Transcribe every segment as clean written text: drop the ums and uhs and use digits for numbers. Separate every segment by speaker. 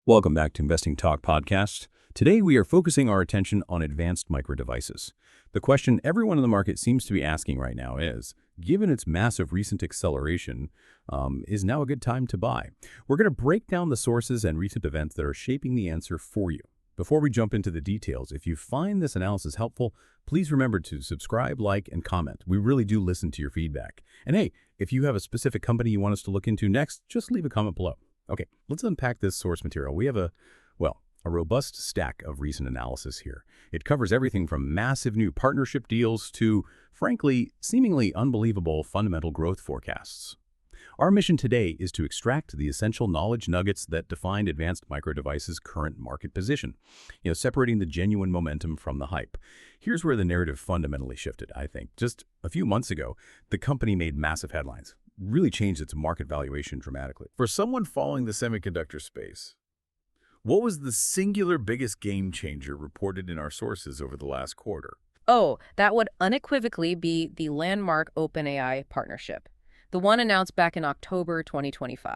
Speaker 1: Welcome back to Investing Talk Podcast. Today we are focusing our attention on advanced micro devices. The question everyone in the market seems to be asking right now is, given its massive recent acceleration, is now a good time to buy? We're going to break down the sources and recent events that are shaping the answer for you. Before we jump into the details, if you find this analysis helpful, please remember to subscribe, like, and comment. We really do listen to your feedback. And hey, if you have a specific company you want us to look into next, just leave a comment below. Okay, let's unpack this source material. We have a robust stack of recent analysis here. It covers everything from massive new partnership deals to, frankly, seemingly unbelievable fundamental growth forecasts. Our mission today is to extract the essential knowledge nuggets that define advanced micro devices' current market position, separating the genuine momentum from the hype. Here's where the narrative fundamentally shifted, I think. Just a few months ago, the company made massive headlines, really changed its market valuation dramatically.
Speaker 2: For someone following the semiconductor space, what was the singular biggest game changer reported in our sources over the last quarter?
Speaker 3: Oh, that would unequivocally be the landmark OpenAI partnership, the one announced back in October 2025.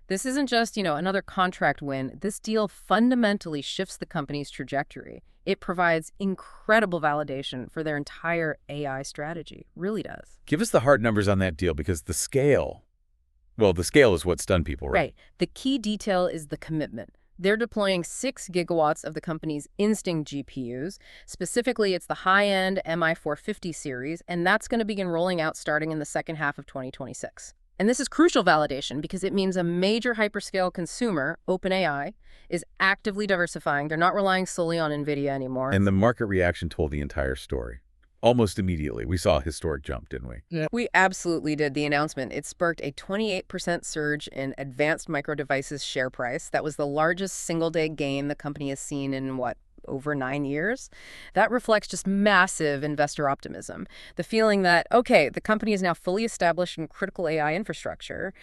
Speaker 3: This isn't just, another contract win. This deal fundamentally shifts the company's trajectory. It provides incredible validation for their entire AI strategy. Really does.
Speaker 2: Give us the hard numbers on that deal, because the scale is what stunned people, right?
Speaker 3: Right. The key detail is the commitment. They're deploying 6 gigawatts of the company's Instinct GPUs. Specifically, it's the high-end MI450 series, and that's going to begin rolling out starting in the second half of 2026. And this is crucial validation because it means a major hyperscale consumer, OpenAI, is actively diversifying. They're not relying solely on NVIDIA anymore.
Speaker 2: And the market reaction told the entire story. Almost immediately, we saw a historic jump, didn't we?
Speaker 3: Yeah. We absolutely did. The announcement, it sparked a 28% surge in advanced micro devices share price. That was the largest single-day gain the company has seen in, over 9 years. That reflects just massive investor optimism. The feeling that, okay, the company is now fully established in critical AI infrastructure,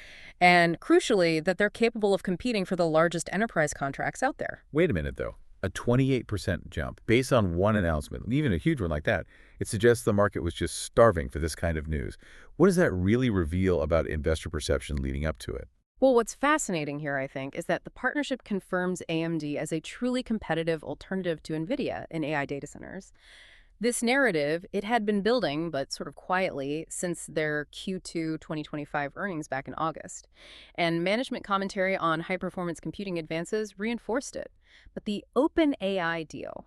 Speaker 3: and crucially, that they're capable of competing for the largest enterprise contracts out there.
Speaker 2: Wait a minute, though. A 28% jump based on one announcement, even a huge one like that, it suggests the market was just starving for this kind of news. What does that really reveal about investor perception leading up to it?
Speaker 3: Well, what's fascinating here, I think, is that the partnership confirms AMD as a truly competitive alternative to NVIDIA in AI data centers. This narrative, it had been building, but sort of quietly, since their Q2 2025 earnings back in August. And management commentary on high-performance computing advances reinforced it. But the OpenAI deal,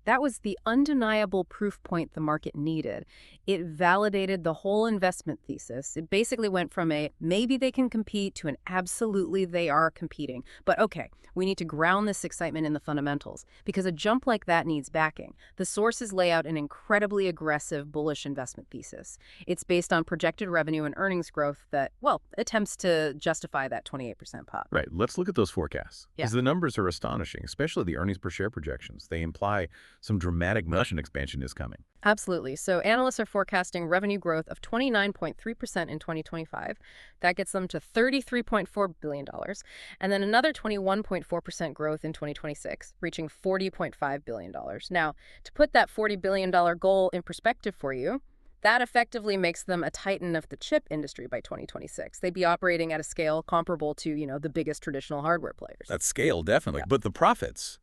Speaker 3: that was the undeniable proof point the market needed. It validated the whole investment thesis. It basically went from a maybe they can compete to an absolutely they are competing. But okay, we need to ground this excitement in the fundamentals because a jump like that needs backing. The sources lay out an incredibly aggressive bullish investment thesis. It's based on projected revenue and earnings growth that, attempts to justify that 28% pop.
Speaker 2: Right. Let's look at those forecasts.
Speaker 3: Yeah.
Speaker 2: Because the numbers are astonishing, especially the earnings per share projections. They imply some dramatic margin expansion is coming.
Speaker 3: Absolutely. So analysts are forecasting revenue growth of 29.3% in 2025. That gets them to $33.4 billion. And then another 21.4% growth in 2026, reaching $40.5 billion. Now, to put that $40 billion goal in perspective for you, that effectively makes them a titan of the chip industry by 2026. They'd be operating at a scale comparable to, the biggest traditional hardware players.
Speaker 2: That scale, definitely. Yeah. But the profits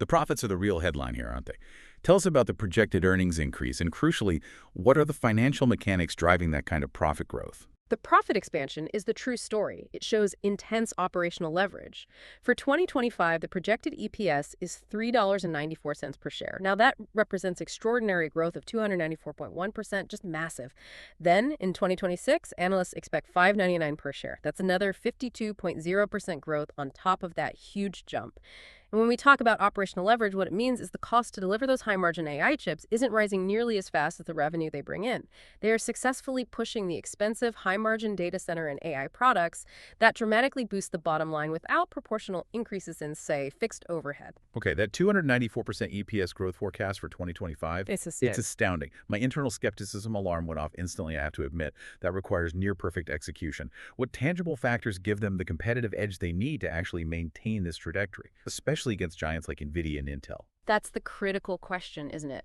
Speaker 2: are the real headline here, aren't they? Tell us about the projected earnings increase, and crucially, what are the financial mechanics driving that kind of profit growth?
Speaker 3: The profit expansion is the true story. It shows intense operational leverage. For 2025, the projected EPS is $3.94 per share. Now, that represents extraordinary growth of 294.1%, just massive. Then, in 2026, analysts expect $5.99 per share. That's another 52.0% growth on top of that huge jump. And when we talk about operational leverage, what it means is the cost to deliver those high-margin AI chips isn't rising nearly as fast as the revenue they bring in. They are successfully pushing the expensive, high-margin data center and AI products that dramatically boost the bottom line without proportional increases in, say, fixed overhead.
Speaker 2: Okay, that 294% EPS growth forecast for 2025, it's astounding. My internal skepticism alarm went off instantly, I have to admit. That requires near-perfect execution. What tangible factors give them the competitive edge they need to actually maintain this trajectory, especially against giants like NVIDIA and Intel?
Speaker 3: That's the critical question, isn't it?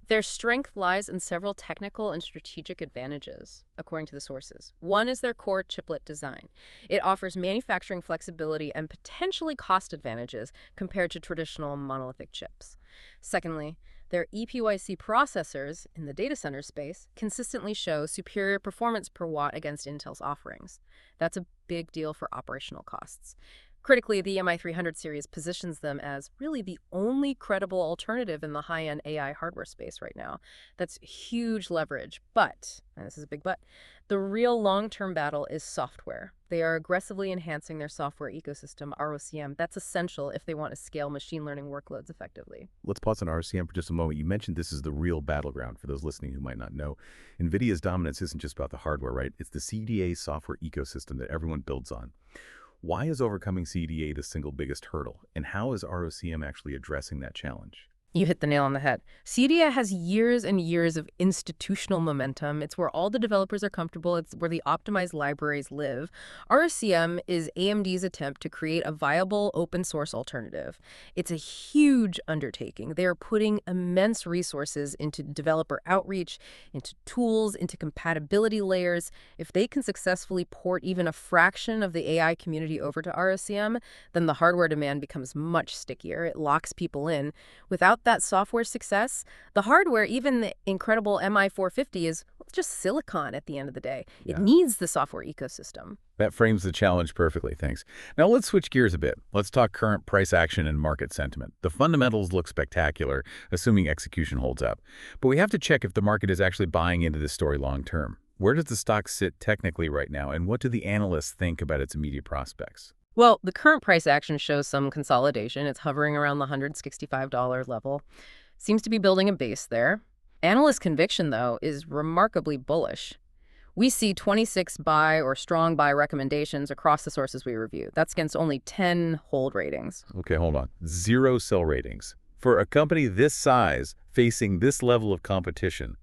Speaker 3: Their strength lies in several technical and strategic advantages, according to the sources. One is their core chiplet design. It offers manufacturing flexibility and potentially cost advantages compared to traditional monolithic chips. Secondly, their EPYC processors in the data center space consistently show superior performance per watt against Intel's offerings. That's a big deal for operational costs. Critically, the MI300 series positions them as really the only credible alternative in the high-end AI hardware space right now. That's huge leverage, but, and this is a big but, the real long-term battle is software. They are aggressively enhancing their software ecosystem, ROCm. That's essential if they want to scale machine learning workloads effectively.
Speaker 2: Let's pause on ROCm for just a moment. You mentioned this is the real battleground for those listening who might not know. NVIDIA's dominance isn't just about the hardware, right? It's the CDA software ecosystem that everyone builds on. Why is overcoming CDA the single biggest hurdle, and how is ROCm actually addressing that challenge?
Speaker 3: You hit the nail on the head. CDA has years and years of institutional momentum. It's where all the developers are comfortable. It's where the optimized libraries live. ROCm is AMD's attempt to create a viable open source alternative. It's a huge undertaking. They are putting immense resources into developer outreach, into tools, into compatibility layers. If they can successfully port even a fraction of the AI community over to ROCm, then the hardware demand becomes much stickier. It locks people in. Without that software success, the hardware, even the incredible MI450, is just silicon at the end of the day.
Speaker 2: Yeah.
Speaker 3: It needs the software ecosystem.
Speaker 2: That frames the challenge perfectly, thanks. Now let's switch gears a bit. Let's talk current price action and market sentiment. The fundamentals look spectacular, assuming execution holds up. But we have to check if the market is actually buying into this story long term. Where does the stock sit technically right now, and what do the analysts think about its immediate prospects?
Speaker 3: Well, the current price action shows some consolidation. It's hovering around the $165 level. Seems to be building a base there. Analyst conviction, though, is remarkably bullish. We see 26 buy or strong buy recommendations across the sources we review. That's against only 10 hold ratings.
Speaker 2: Okay, hold on. 0 sell ratings. For a company this size, facing this level of competition,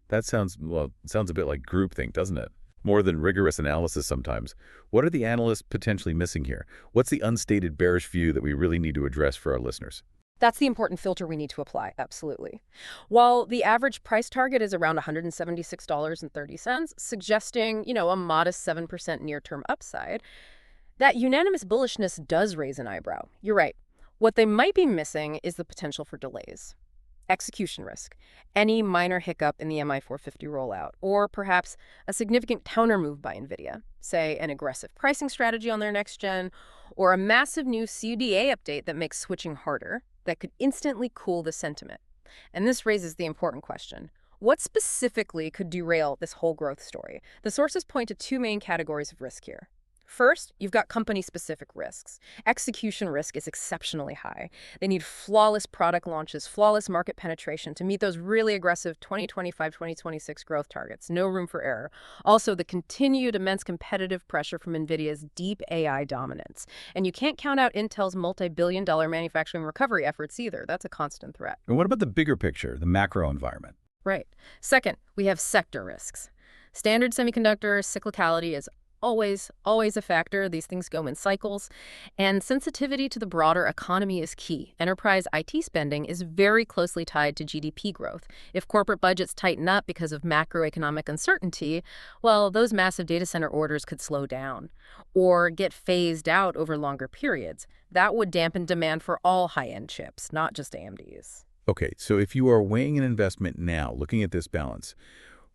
Speaker 2: that sounds a bit like groupthink, doesn't it? More than rigorous analysis sometimes. What are the analysts potentially missing here? What's the unstated bearish view that we really need to address for our listeners?
Speaker 3: That's the important filter we need to apply, absolutely. While the average price target is around $176.30, suggesting, a modest 7% near-term upside, that unanimous bullishness does raise an eyebrow. You're right. What they might be missing is the potential for delays. Execution risk, any minor hiccup in the MI450 rollout, or perhaps a significant counter move by NVIDIA, say an aggressive pricing strategy on their next gen, or a massive new CDA update that makes switching harder, that could instantly cool the sentiment. And this raises the important question. What specifically could derail this whole growth story? The sources point to 2 main categories of risk here. First, you've got company-specific risks. Execution risk is exceptionally high. They need flawless product launches, flawless market penetration to meet those really aggressive 2025-2026 growth targets. No room for error. Also, the continued immense competitive pressure from NVIDIA's deep AI dominance. And you can't count out Intel's multi-billion-dollar manufacturing recovery efforts either. That's a constant threat.
Speaker 2: And what about the bigger picture, the macro environment?
Speaker 3: Right. Second, we have sector risks. Standard semiconductor cyclicality is always a factor. These things go in cycles. And sensitivity to the broader economy is key. Enterprise IT spending is very closely tied to GDP growth. If corporate budgets tighten up because of macroeconomic uncertainty, well, those massive data center orders could slow down or get phased out over longer periods. That would dampen demand for all high-end chips, not just AMD's.
Speaker 2: Okay, so if you are weighing an investment now, looking at this balance,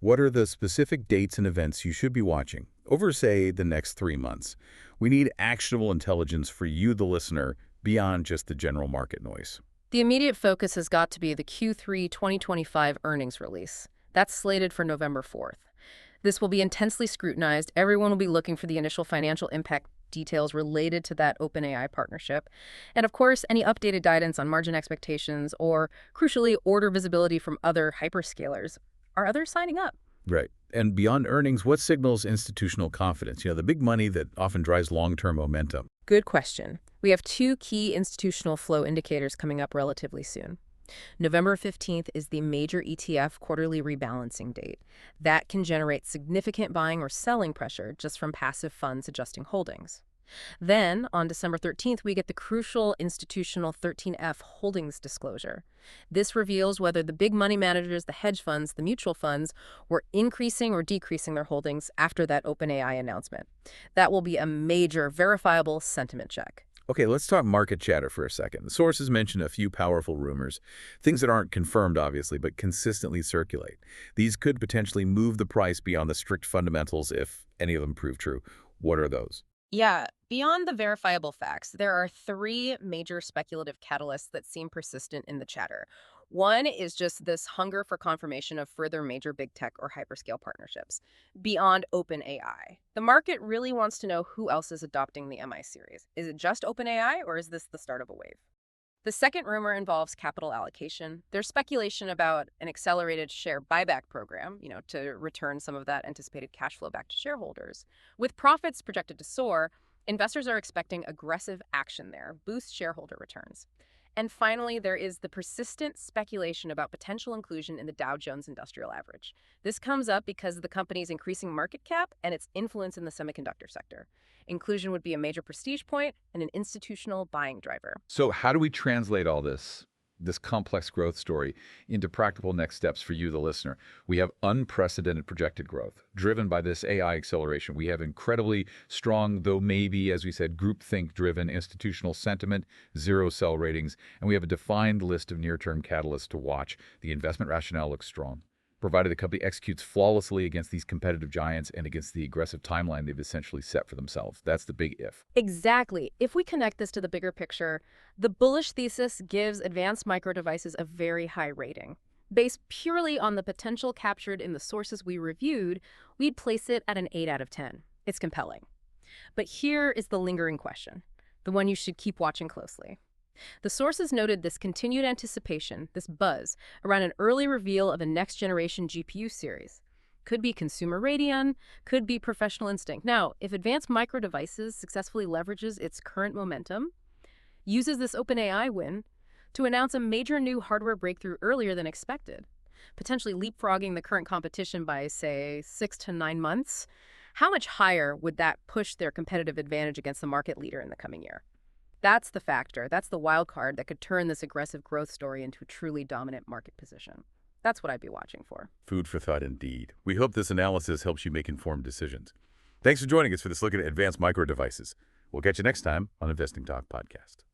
Speaker 2: what are the specific dates and events you should be watching over, say, the next 3 months? We need actionable intelligence for you, the listener, beyond just the general market noise.
Speaker 3: The immediate focus has got to be the Q3 2025 earnings release. That's slated for November 4th. This will be intensely scrutinized. Everyone will be looking for the initial financial impact details related to that OpenAI partnership. And of course, any updated guidance on margin expectations or, crucially, order visibility from other hyperscalers. Are others signing up?
Speaker 2: Right. And beyond earnings, what signals institutional confidence? The big money that often drives long-term momentum.
Speaker 3: Good question. We have 2 key institutional flow indicators coming up relatively soon. November 15th is the major ETF quarterly rebalancing date. That can generate significant buying or selling pressure just from passive funds adjusting holdings. Then, on December 13th, we get the crucial institutional 13F holdings disclosure. This reveals whether the big money managers, the hedge funds, the mutual funds, were increasing or decreasing their holdings after that OpenAI announcement. That will be a major verifiable sentiment check.
Speaker 2: Okay, let's talk market chatter for a second. The sources mention a few powerful rumors, things that aren't confirmed, obviously, but consistently circulate. These could potentially move the price beyond the strict fundamentals if any of them prove true. What are those?
Speaker 3: Yeah, beyond the verifiable facts, there are three major speculative catalysts that seem persistent in the chatter. One is just this hunger for confirmation of further major big tech or hyperscale partnerships beyond OpenAI. The market really wants to know who else is adopting the MI series. Is it just OpenAI, or is this the start of a wave? The second rumor involves capital allocation. There's speculation about an accelerated share buyback program, to return some of that anticipated cash flow back to shareholders. With profits projected to soar, investors are expecting aggressive action there, boost shareholder returns. And finally, there is the persistent speculation about potential inclusion in the Dow Jones Industrial Average. This comes up because of the company's increasing market cap and its influence in the semiconductor sector. Inclusion would be a major prestige point and an institutional buying driver.
Speaker 2: So how do we translate all this complex growth story, into practical next steps for you, the listener? We have unprecedented projected growth driven by this AI acceleration. We have incredibly strong, though maybe, as we said, groupthink-driven institutional sentiment, zero sell ratings, and we have a defined list of near-term catalysts to watch. The investment rationale looks strong, provided the company executes flawlessly against these competitive giants and against the aggressive timeline they've essentially set for themselves. That's the big if.
Speaker 3: Exactly. If we connect this to the bigger picture, the bullish thesis gives advanced micro devices a very high rating. Based purely on the potential captured in the sources we reviewed, we'd place it at an 8 out of 10. It's compelling. But here is the lingering question, the one you should keep watching closely. The sources noted this continued anticipation, this buzz, around an early reveal of a next-generation GPU series. Could be consumer Radeon, could be professional Instinct. Now, if Advanced Micro Devices successfully leverages its current momentum, uses this OpenAI win to announce a major new hardware breakthrough earlier than expected, potentially leapfrogging the current competition by, say, 6 to 9 months, how much higher would that push their competitive advantage against the market leader in the coming year? That's the factor. That's the wild card that could turn this aggressive growth story into a truly dominant market position. That's what I'd be watching for.
Speaker 1: Food for thought indeed. We hope this analysis helps you make informed decisions. Thanks for joining us for this look at advanced micro devices. We'll catch you next time on Investing Talk Podcast.